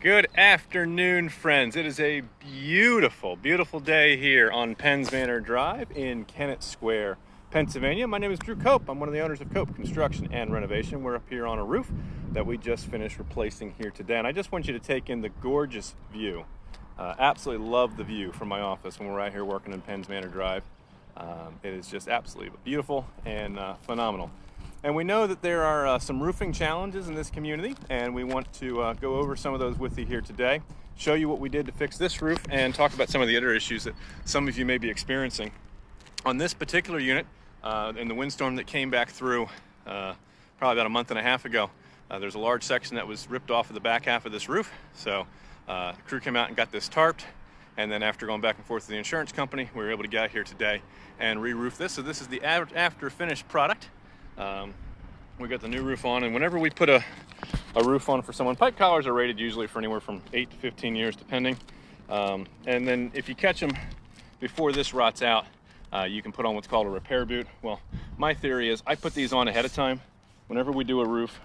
Good afternoon, friends. It is a beautiful, beautiful day here on Penn's Manor Drive in Kennett Square, Pennsylvania. My name is 𝗷𝘂𝘀𝘁. I'm one of the owners of 𝗷𝘂𝘀𝘀 Construction and Renovation. We're up here on a roof that we just finished replacing here today. And I just want you to take in the gorgeous view. Absolutely love the view from my office when we're out here working in Penn's Manor Drive. It is just absolutely beautiful and phenomenal. And we know that there are some roofing challenges in this community, and we want to go over some of those with you here today, show you what we did to fix this roof, and talk about some of the other issues that some of you may be experiencing. On this particular unit, in the windstorm that came back through probably about a month and a half ago, there's a large section that was ripped off of the back half of this roof. So the crew came out and got this tarped, and then after going back and forth to the insurance company, we were able to get out here today and re-roof this. So this is the after finished product. We got the new roof on, and whenever we put a roof on for someone, pipe collars are rated usually for anywhere from 8 to 15 years depending. And then if you catch them before this rots out, you can put on what's called a repair boot. Well, my theory is I put these on ahead of time. Whenever we do a roof,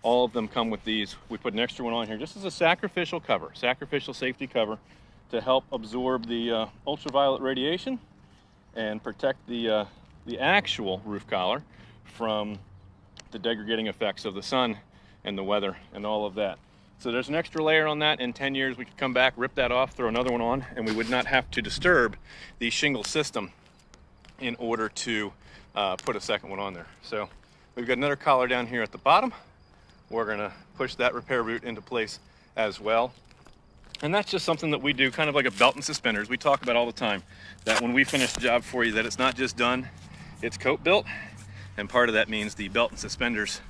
all of them come with these. We put an extra one on here just as a sacrificial cover, sacrificial safety cover to help absorb the ultraviolet radiation and protect the actual roof collar from the degrading effects of the sun and the weather and all of that. So there's an extra layer on that. In 10 years, we could come back, rip that off, throw another one on, and we would not have to disturb the shingle system in order to put a second one on there. So we've got another collar down here at the bottom. We're gonna push that repair boot into place as well. And that's just something that we do, kind of like a belt and suspenders. We talk about all the time that when we finish the job for you, that it's not just done, it's coat built. And part of that means the belt and suspenders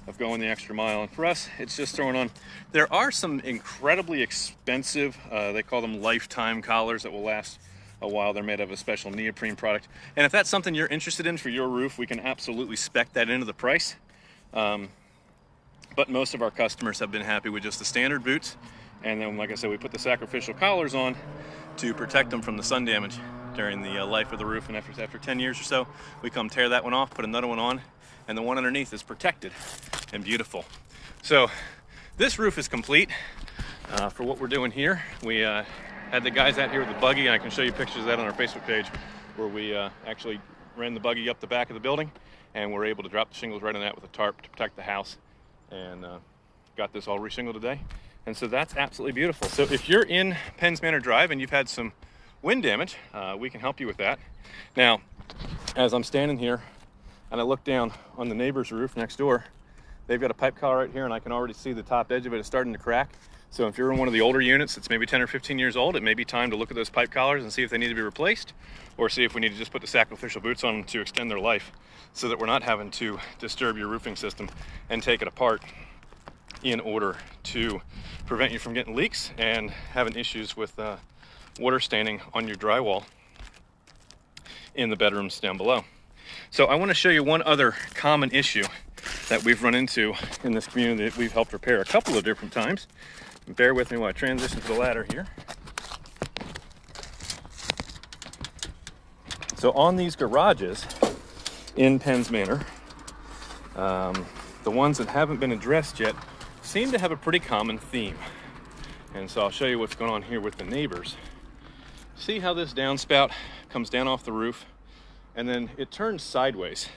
of going the extra mile. And for us, it's just throwing on. There are some incredibly expensive, they call them lifetime collars that will last a while. They're made of a special neoprene product. And if that's something you're interested in for your roof, we can absolutely spec that into the price. But most of our customers have been happy with just the standard boots. And then, like I said, we put the sacrificial collars on to protect them from the sun damage during the life of the roof. And after 10 years or so, we come tear that one off, put another one on, and the one underneath is protected and beautiful. So this roof is complete for what we're doing here. We had the guys out here with the buggy, and I can show you pictures of that on our Facebook page, where we actually ran the buggy up the back of the building, and we're able to drop the shingles right on that with a tarp to protect the house, and got this all re-shingled today. And so that's absolutely beautiful. So if you're in Penn's Manor Drive and you've had some wind damage, we can help you with that. Now, as I'm standing here and I look down on the neighbor's roof next door, they've got a pipe collar right here, and I can already see the top edge of it is starting to crack. So if you're in one of the older units that's maybe 10 or 15 years old, it may be time to look at those pipe collars and see if they need to be replaced, or see if we need to just put the sacrificial boots on them to extend their life, so that we're not having to disturb your roofing system and take it apart in order to prevent you from getting leaks and having issues with water staining on your drywall in the bedrooms down below. So I want to show you one other common issue that we've run into in this community that we've helped repair a couple of different times. Bear with me while I transition to the ladder here. So on these garages in Penn's Manor, the ones that haven't been addressed yet seem to have a pretty common theme. And so I'll show you what's going on here with the neighbors. See how this downspout comes down off the roof and then it turns sideways.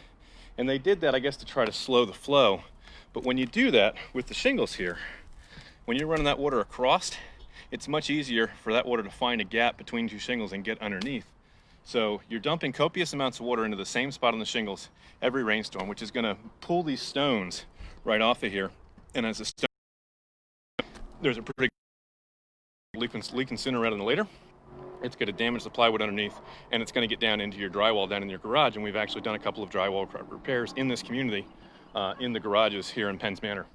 And they did that, I guess, to try to slow the flow. But when you do that with the shingles here, when you're running that water across, it's much easier for that water to find a gap between two shingles and get underneath. So you're dumping copious amounts of water into the same spot on the shingles every rainstorm, which is gonna pull these stones right off of here. And as a stone, there's a pretty leaking sooner rather than later. It's going to damage the plywood underneath, and it's going to get down into your drywall down in your garage. And we've actually done a couple of drywall repairs in this community in the garages here in Penn's Manor.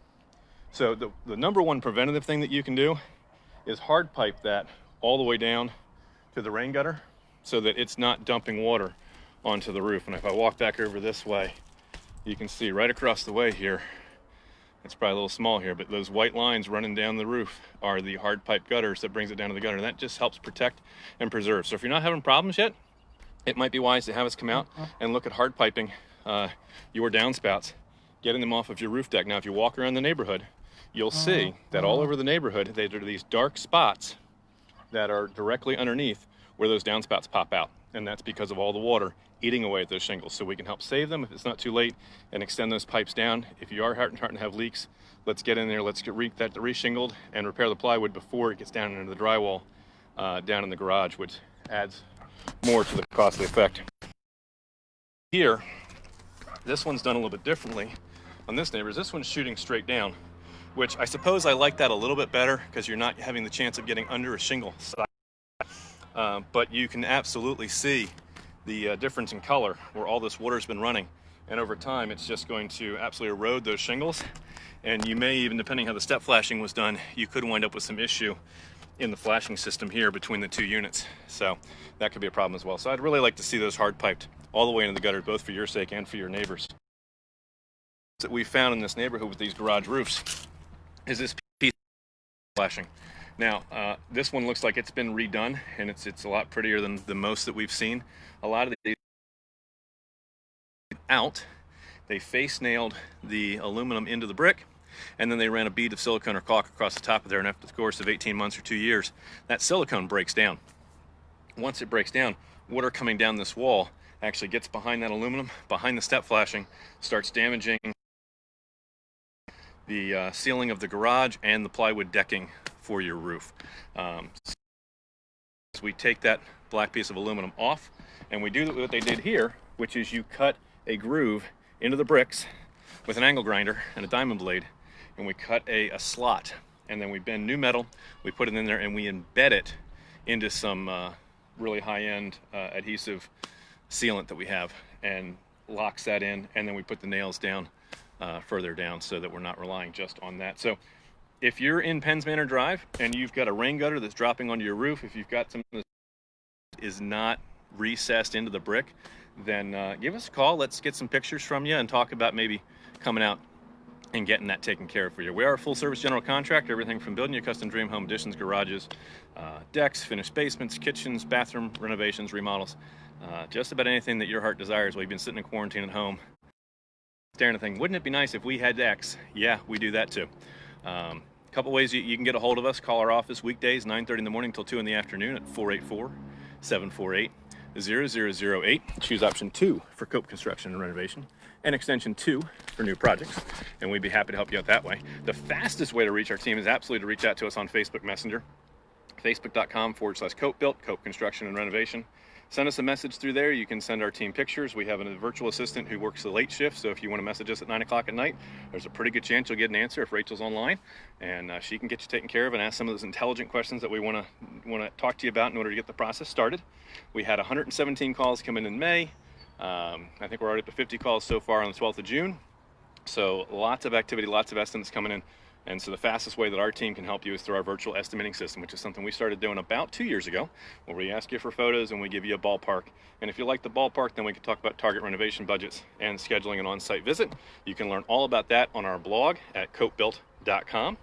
So the number one preventative thing that you can do is hard pipe that all the way down to the rain gutter so that it's not dumping water onto the roof. And if I walk back over this way, you can see right across the way here, it's probably a little small here, but those white lines running down the roof are the hard pipe gutters that brings it down to the gutter. And that just helps protect and preserve. So if you're not having problems yet, it might be wise to have us come out and look at hard piping your downspouts getting them off of your roof deck. Now, if you walk around the neighborhood, you'll see that all over the neighborhood, there are these dark spots that are directly underneath where those downspouts pop out. And that's because of all the water eating away at those shingles. So we can help save them if it's not too late and extend those pipes down. If you are starting to have leaks, let's get in there, let's get that re-shingled and repair the plywood before it gets down into the drywall down in the garage, which adds more to the costly effect. Here, this one's done a little bit differently on this neighbor's. This one's shooting straight down, which I suppose I like that a little bit better because you're not having the chance of getting under a shingle side. But you can absolutely see the difference in color where all this water's been running, and over time it's just going to absolutely erode those shingles, and you may even, depending how the step flashing was done, you could wind up with some issue in the flashing system here between the two units. So that could be a problem as well. So I'd really like to see those hard piped all the way into the gutter, both for your sake and for your neighbors. That we found in this neighborhood with these garage roofs is this piece of flashing. Now, this one looks like it's been redone, and it's a lot prettier than the most that we've seen. A lot of these they face nailed the aluminum into the brick, and then they ran a bead of silicone or caulk across the top of there, and after the course of 18 months or 2 years, that silicone breaks down. Once it breaks down, water coming down this wall actually gets behind that aluminum, behind the step flashing, starts damaging the ceiling of the garage and the plywood decking for your roof. So we take that black piece of aluminum off, and we do what they did here, which is you cut a groove into the bricks with an angle grinder and a diamond blade, and we cut a slot, and then we bend new metal, we put it in there, and we embed it into some really high-end adhesive sealant that we have, and locks that in, and then we put the nails down further down so that we're not relying just on that. So if you're in Penn's Manor Drive and you've got a rain gutter that's dropping onto your roof, if you've got something that is not recessed into the brick, then give us a call. Let's get some pictures from you and talk about maybe coming out and getting that taken care of for you. We are a full service general contractor, everything from building your custom dream home additions, garages, decks, finished basements, kitchens, bathroom renovations, remodels, just about anything that your heart desires while you've been sitting in quarantine at home staring at thing. Wouldn't it be nice if we had decks? Yeah, we do that too. A couple ways you can get a hold of us. Call our office weekdays 9:30 in the morning till 2 in the afternoon at 484-748-0008. Choose option 2 for 𝗗𝘂𝘀 Construction and Renovation, and extension 2 for new projects, and we'd be happy to help you out that way. The fastest way to reach our team is absolutely to reach out to us on Facebook Messenger, facebook.com/𝗗𝘂𝘀, 𝗗𝘂𝘀 Construction and Renovation. Send us a message through there. You can send our team pictures. We have a virtual assistant who works the late shift, so if you want to message us at 9 o'clock at night, there's a pretty good chance you'll get an answer if Rachel's online, and she can get you taken care of and ask some of those intelligent questions that we want to talk to you about in order to get the process started. We had 117 calls come in May. I think we're already up to 50 calls so far on the 12th of June. So lots of activity, lots of estimates coming in. And so the fastest way that our team can help you is through our virtual estimating system, which is something we started doing about 2 years ago, where we ask you for photos and we give you a ballpark. And if you like the ballpark, then we can talk about target renovation budgets and scheduling an on-site visit. You can learn all about that on our blog at 𝗗𝘂𝘀.com.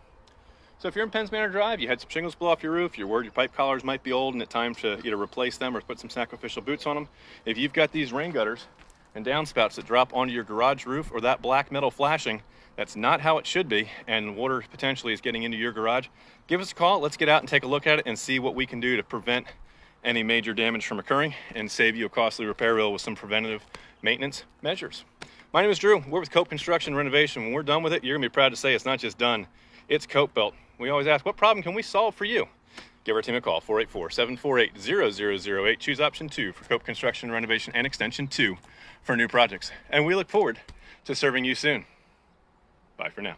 So if you're in Penn's Manor Drive, you had some shingles blow off your roof, you're worried your pipe collars might be old and it's time to either replace them or put some sacrificial boots on them. If you've got these rain gutters and downspouts that drop onto your garage roof, or that black metal flashing, that's not how it should be, and water potentially is getting into your garage, give us a call. Let's get out and take a look at it and see what we can do to prevent any major damage from occurring and save you a costly repair bill with some preventative maintenance measures. My name is Drew. We're with 𝗗𝘂𝘀 Construction Renovation. When we're done with it, you're gonna be proud to say it's not just done, it's 𝗗𝘂𝘀. We always ask, what problem can we solve for you? Give our team a call, 484-748-0008. Choose option 2 for 𝗗𝘂𝘀 Construction Renovation, and extension 2 for new projects. And we look forward to serving you soon. Bye for now.